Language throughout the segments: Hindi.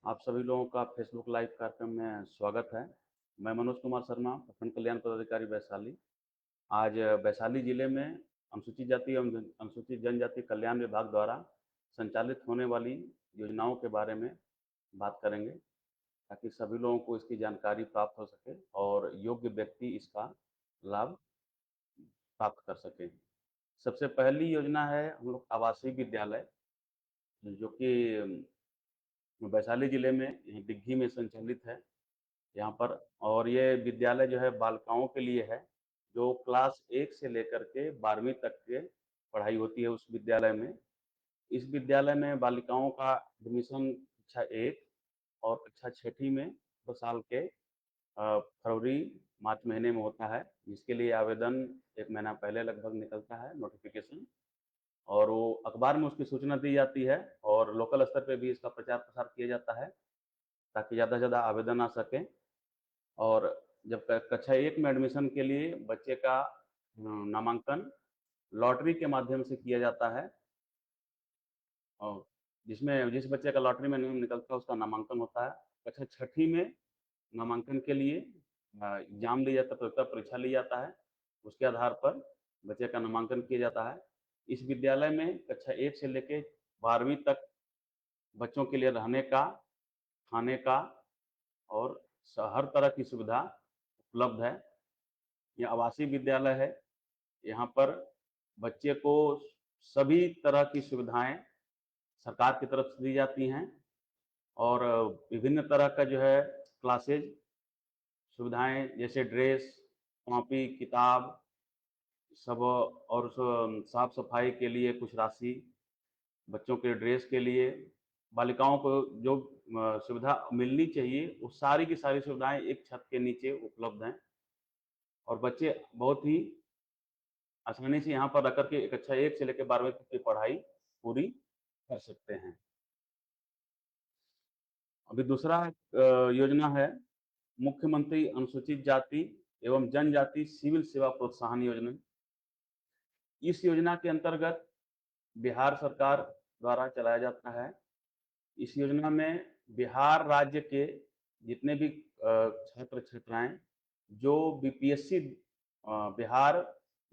आप सभी लोगों का फेसबुक लाइव कार्यक्रम में स्वागत है। मैं मनोज कुमार शर्मा, प्रखंड कल्याण पदाधिकारी वैशाली। आज वैशाली जिले में अनुसूचित जाति एवं अनुसूचित जनजाति कल्याण विभाग द्वारा संचालित होने वाली योजनाओं के बारे में बात करेंगे, ताकि सभी लोगों को इसकी जानकारी प्राप्त हो सके और योग्य व्यक्ति इसका लाभ प्राप्त कर सके। सबसे पहली योजना है हम लोग आवासीय विद्यालय, जो कि वैशाली जिले में यहीं दिग्घी में संचालित है यहाँ पर। और ये विद्यालय जो है बालिकाओं के लिए है, जो क्लास 1 से लेकर के 12वीं तक के पढ़ाई होती है उस विद्यालय में। इस विद्यालय में बालिकाओं का एडमिशन कक्षा 1 और कक्षा 6ठी में 2 साल के फरवरी मार्च महीने में होता है, जिसके लिए आवेदन 1 महीना पहले लगभग निकलता है नोटिफिकेशन, और वो अखबार में उसकी सूचना दी जाती है और लोकल स्तर पे भी इसका प्रचार प्रसार किया जाता है, ताकि ज़्यादा से ज़्यादा आवेदन आ सकें। और जब कक्षा 1 में एडमिशन के लिए बच्चे का नामांकन लॉटरी के माध्यम से किया जाता है, और जिसमें जिस बच्चे का लॉटरी में नाम निकलता है उसका नामांकन होता है। कक्षा 6ठी में नामांकन के लिए एग्जाम लिया जाता है, प्रतियोगिता परीक्षा ली जाता है। उसके आधार पर बच्चे का नामांकन किया जाता है। इस विद्यालय में कक्षा 1 से लेकर 12वीं तक बच्चों के लिए रहने का, खाने का और हर तरह की सुविधा उपलब्ध है। यह आवासीय विद्यालय है। यहाँ पर बच्चे को सभी तरह की सुविधाएं सरकार की तरफ से दी जाती हैं, और विभिन्न तरह का जो है क्लासेज सुविधाएं, जैसे ड्रेस, कॉपी, किताब सब, और साफ सफाई के लिए कुछ राशि, बच्चों के ड्रेस के लिए, बालिकाओं को जो सुविधा मिलनी चाहिए वो सारी की सारी सुविधाएं एक छत के नीचे उपलब्ध हैं। और बच्चे बहुत ही आसानी से यहाँ पर रह करके कक्षा 1 से लेकर 12वीं तक की पढ़ाई पूरी कर सकते हैं। अभी दूसरा योजना है मुख्यमंत्री अनुसूचित जाति एवं जनजाति सिविल सेवा प्रोत्साहन योजना। इस योजना के अंतर्गत बिहार सरकार द्वारा चलाया जाता है। इस योजना में बिहार राज्य के जितने भी छात्र छात्राएं जो बीपीएससी बिहार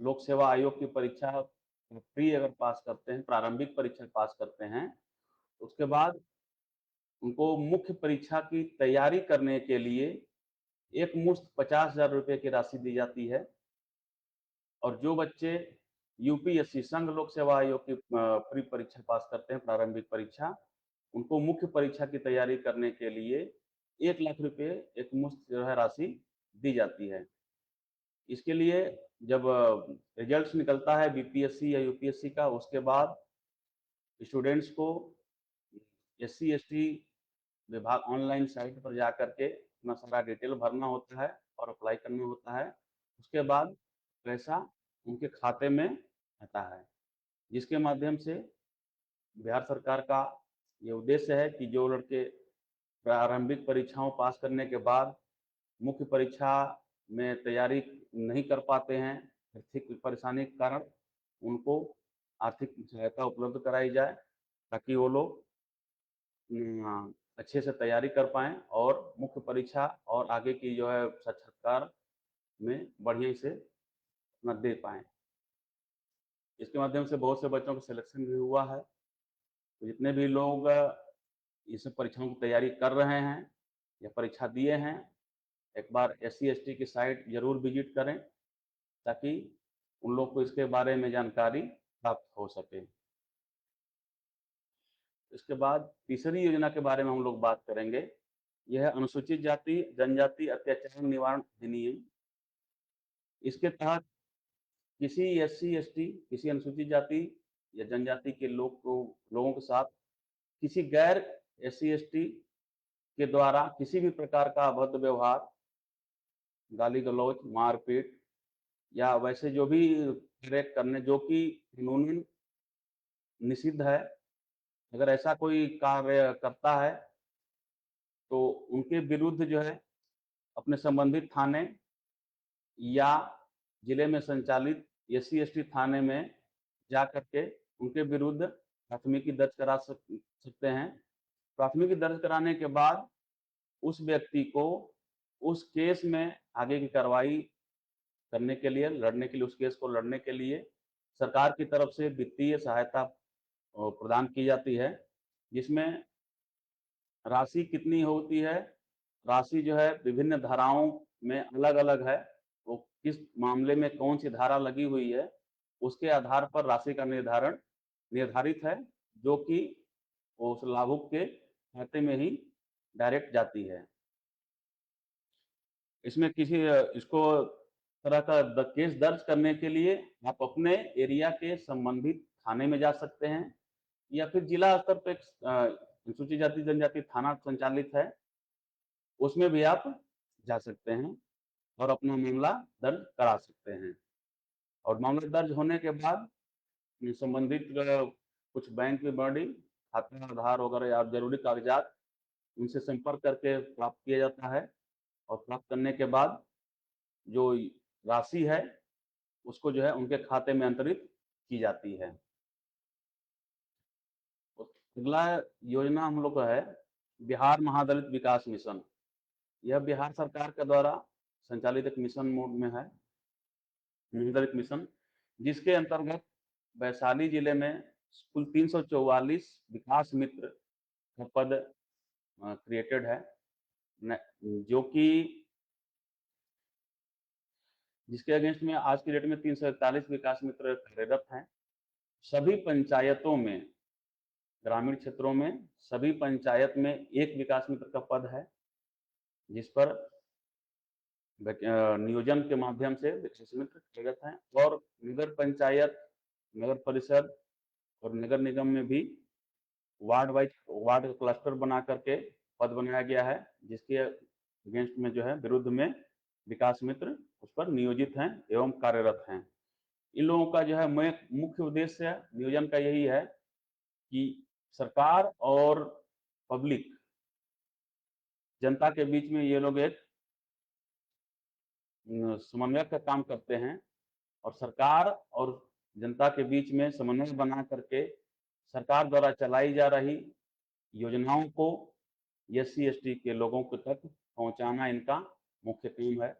लोक सेवा आयोग की परीक्षा प्री अगर पास करते हैं, प्रारंभिक परीक्षा पास करते हैं, उसके बाद उनको मुख्य परीक्षा की तैयारी करने के लिए एक मुश्त 50,000 रुपये की राशि दी जाती है। और जो बच्चे यूपीएससी संघ लोक सेवा आयोग की प्री परीक्षा पास करते हैं, प्रारंभिक परीक्षा, उनको मुख्य परीक्षा की तैयारी करने के लिए 1 लाख रुपये एक मुश्त जो है राशि दी जाती है। इसके लिए जब रिजल्ट्स निकलता है बीपीएससी या यूपीएससी का, उसके बाद स्टूडेंट्स को एससी एसटी विभाग ऑनलाइन साइट पर जा करके अपना सारा डिटेल भरना होता है और अप्लाई करना होता है। उसके बाद पैसा उनके खाते में आता है, जिसके माध्यम से बिहार सरकार का ये उद्देश्य है कि जो लड़के प्रारंभिक परीक्षाओं पास करने के बाद मुख्य परीक्षा में तैयारी नहीं कर पाते हैं आर्थिक परेशानी के कारण, उनको आर्थिक सहायता उपलब्ध कराई जाए, ताकि वो लोग अच्छे से तैयारी कर पाएँ और मुख्य परीक्षा और आगे की जो है साक्षात्कार में बढ़िया से अपना दे पाएँ। इसके माध्यम से बहुत से बच्चों का सिलेक्शन भी हुआ है। तो जितने भी लोग इस परीक्षाओं की तैयारी कर रहे हैं या परीक्षा दिए हैं, एक बार एससी एसटी की साइट ज़रूर विजिट करें, ताकि उन लोग को इसके बारे में जानकारी प्राप्त हो सके। इसके बाद तीसरी योजना के बारे में हम लोग बात करेंगे। यह है अनुसूचित जाति जनजाति अत्याचार निवारण अधिनियम। इसके तहत किसी एससी एसटी, किसी अनुसूचित जाति या जनजाति के लोगों के साथ किसी गैर एससी एसटी के द्वारा किसी भी प्रकार का अभद्र व्यवहार, गाली गलौज, मारपीट या वैसे जो भी ट्रैक करने जो कि कानूनन निषिद्ध है, अगर ऐसा कोई कार्य करता है तो उनके विरुद्ध जो है अपने संबंधित थाने या जिले में संचालित एससी एसटी थाने में जा करके उनके विरुद्ध प्राथमिकी दर्ज करा सकते हैं। प्राथमिकी दर्ज कराने के बाद उस व्यक्ति को उस केस में आगे की कार्रवाई करने के लिए, लड़ने के लिए, उस केस को लड़ने के लिए सरकार की तरफ से वित्तीय सहायता प्रदान की जाती है, जिसमें राशि कितनी होती है, राशि जो है विभिन्न धाराओं में अलग-अलग है। वो किस मामले में कौन सी धारा लगी हुई है, उसके आधार पर राशि का निर्धारित है, जो कि उस लाभुक के खाते में ही डायरेक्ट जाती है। इसमें किसी इसको तरह का केस दर्ज करने के लिए आप अपने एरिया के संबंधित थाने में जा सकते हैं, या फिर जिला स्तर पे अनुसूचित जाति जनजाति थाना संचालित है, उसमें भी आप जा सकते हैं और अपना मामला दर्ज करा सकते हैं। और मामला दर्ज होने के बाद संबंधित कुछ बैंक विवरणी, खाता, आधार वगैरह या जरूरी कागजात उनसे संपर्क करके प्राप्त किया जाता है, और प्राप्त करने के बाद जो राशि है उसको जो है उनके खाते में अंतरित की जाती है। अगला योजना हम लोग का है बिहार महादलित विकास मिशन। यह बिहार सरकार के द्वारा संचालित एक मिशन मोड में है, महादलित मिशन, जिसके अंतर्गत वैशाली जिले में कुल 344 विकास मित्र का पद क्रिएटेड है, जो कि जिसके अगेंस्ट में आज की डेट में 341 विकास मित्र कार्यरत हैं। सभी पंचायतों में, ग्रामीण क्षेत्रों में सभी पंचायत में एक विकास मित्र का पद है, जिस पर नियोजन के माध्यम से विकास मित्र कार्यरत हैं। और नगर पंचायत, नगर परिषद और नगर निगम में भी वार्ड वाइज, वार्ड क्लस्टर बना करके पद बनाया गया है, जिसके अगेंस्ट में जो है विरुद्ध में विकास मित्र उस पर नियोजित हैं एवं कार्यरत हैं। इन लोगों का जो है मुख्य उद्देश्य नियोजन का यही है कि सरकार और पब्लिक, जनता के बीच में ये लोग एक समन्वय का काम करते हैं, और सरकार और जनता के बीच में समन्वय बना करके सरकार द्वारा चलाई जा रही योजनाओं को SC/ST के लोगों को तक पहुंचाना इनका मुख्य काम है।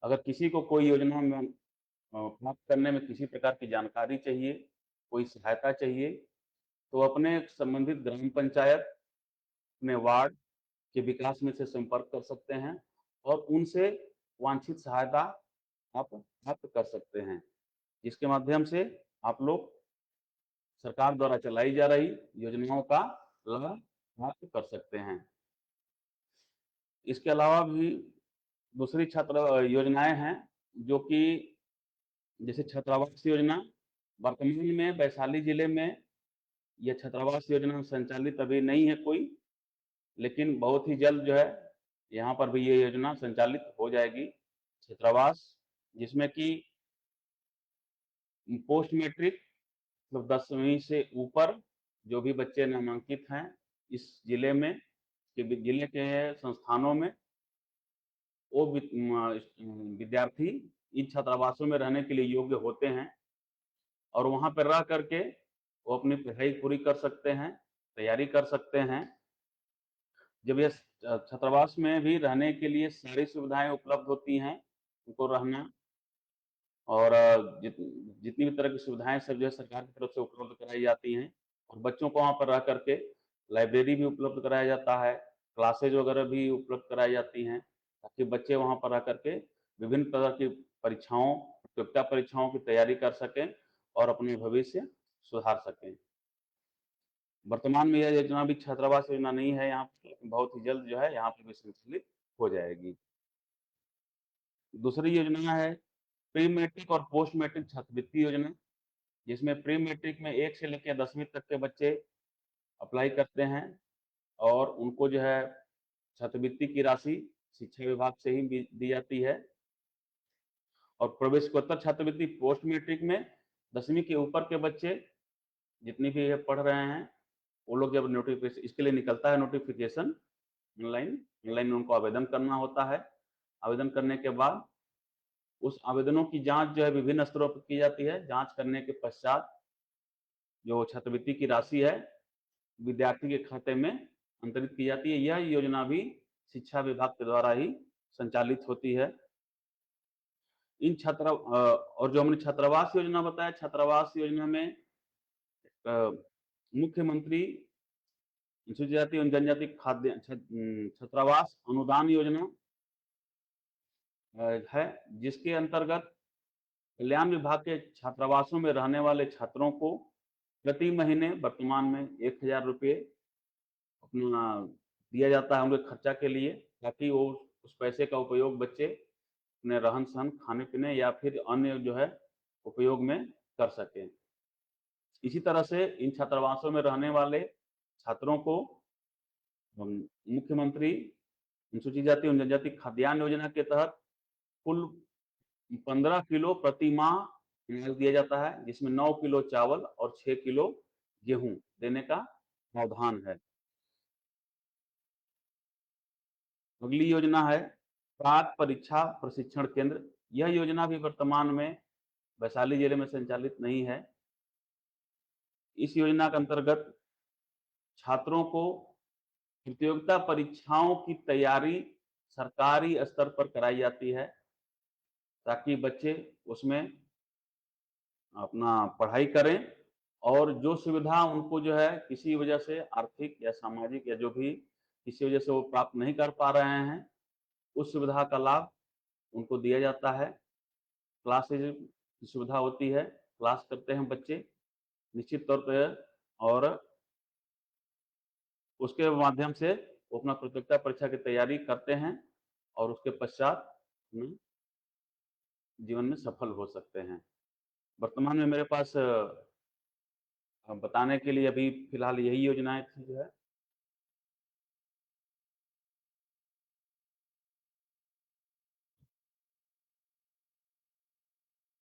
अगर किसी को कोई योजना में प्राप्त करने में किसी प्रकार की जानकारी चाहिए, कोई सहायता चाहिए, तो अपने संबंधित ग्राम पंचायत, अपने वार्ड के विकास में से संपर्क कर सकते हैं और उनसे वांछित सहायता आप प्राप्त कर सकते हैं, जिसके माध्यम से आप लोग सरकार द्वारा चलाई जा रही योजनाओं का लाभ प्राप्त कर सकते हैं। इसके अलावा भी दूसरी छात्र योजनाएं हैं, जो कि जैसे छात्रावास योजना। वर्तमान में वैशाली जिले में यह छात्रावास योजना संचालित अभी नहीं है कोई, लेकिन बहुत ही जल्द जो है यहाँ पर भी ये योजना संचालित हो जाएगी, छात्रावास, जिसमें कि पोस्ट मैट्रिक मतलब 10वीं से ऊपर जो भी बच्चे नामांकित हैं इस जिले में, जिले के संस्थानों में, वो विद्यार्थी इन छात्रावासों में रहने के लिए योग्य होते हैं, और वहाँ पर रह करके वो अपनी पढ़ाई पूरी कर सकते हैं, तैयारी कर सकते हैं। जब ये छात्रावास में भी रहने के लिए सारी सुविधाएं उपलब्ध होती हैं, उनको रहना और जितनी भी तरह की सुविधाएं सब जो है सरकार की तरफ से उपलब्ध कराई जाती हैं, और बच्चों को वहाँ पर रह करके लाइब्रेरी भी उपलब्ध कराया जाता है, क्लासेज वगैरह भी उपलब्ध कराई जाती हैं, ताकि बच्चे वहाँ पर रह करके विभिन्न प्रकार की परीक्षाओं, प्रतियोगिता परीक्षाओं की तैयारी कर सकें और अपने भविष्य सुधार सकें। वर्तमान में यह योजना भी छात्रावास योजना नहीं है यहाँ पर, लेकिन बहुत ही जल्द जो है यहाँ पर भी संचालित हो जाएगी। दूसरी योजना है प्री मैट्रिक और पोस्ट मैट्रिक छात्रवृत्ति योजना, जिसमें प्री मैट्रिक में 1 से लेकर 10वीं तक के बच्चे अप्लाई करते हैं, और उनको जो है छात्रवृत्ति की राशि शिक्षा विभाग से ही दी जाती है। और प्रवेशोत्तर छात्रवृत्ति पोस्ट मैट्रिक में 10वीं के ऊपर के बच्चे जितनी भी पढ़ रहे हैं, वो लोग जब नोटिफिकेशन, इसके लिए निकलता है नोटिफिकेशन ऑनलाइन उनको आवेदन करना होता है। आवेदन करने के बाद उस आवेदनों की जांच जो है विभिन्न स्तरों पर की जाती है। जांच करने के पश्चात जो छात्रवृत्ति की राशि है विद्यार्थी के खाते में अंतरित की जाती है। यह योजना भी शिक्षा विभाग के द्वारा ही संचालित होती है। इन और जो हमने छात्रावास योजना बताया, छात्रावास योजना में मुख्यमंत्री अनुसूचित जाति एवं जनजाति छात्रावास अनुदान योजना है, जिसके अंतर्गत कल्याण विभाग के छात्रावासों में रहने वाले छात्रों को प्रति महीने वर्तमान में 1000 रुपये अपना दिया जाता है उनके खर्चा के लिए, ताकि वो उस पैसे का उपयोग बच्चे अपने रहन सहन, खाने पीने या फिर अन्य जो है उपयोग में कर सकें। इसी तरह से इन छात्रावासों में रहने वाले छात्रों को मुख्यमंत्री अनुसूचित जाति एवं जनजाति खाद्यान्न योजना के तहत कुल 15 किलो प्रति माह अनाज दिया जाता है, जिसमें 9 किलो चावल और 6 किलो गेहूं देने का प्रावधान है। अगली योजना है प्राक परीक्षा प्रशिक्षण केंद्र। यह योजना भी वर्तमान में वैशाली जिले में संचालित नहीं है। इस योजना के अंतर्गत छात्रों को प्रतियोगिता परीक्षाओं की तैयारी सरकारी स्तर पर कराई जाती है, ताकि बच्चे उसमें अपना पढ़ाई करें और जो सुविधा उनको जो है किसी वजह से आर्थिक या सामाजिक या जो भी किसी वजह से वो प्राप्त नहीं कर पा रहे हैं, उस सुविधा का लाभ उनको दिया जाता है। क्लासेज की सुविधा होती है, क्लास करते हैं बच्चे निश्चित तौर पर और उसके माध्यम से वो अपना प्रतियोगिता परीक्षा की तैयारी करते हैं और उसके पश्चात जीवन में सफल हो सकते हैं। वर्तमान में मेरे पास बताने के लिए अभी फिलहाल यही योजनाएं थी जो है।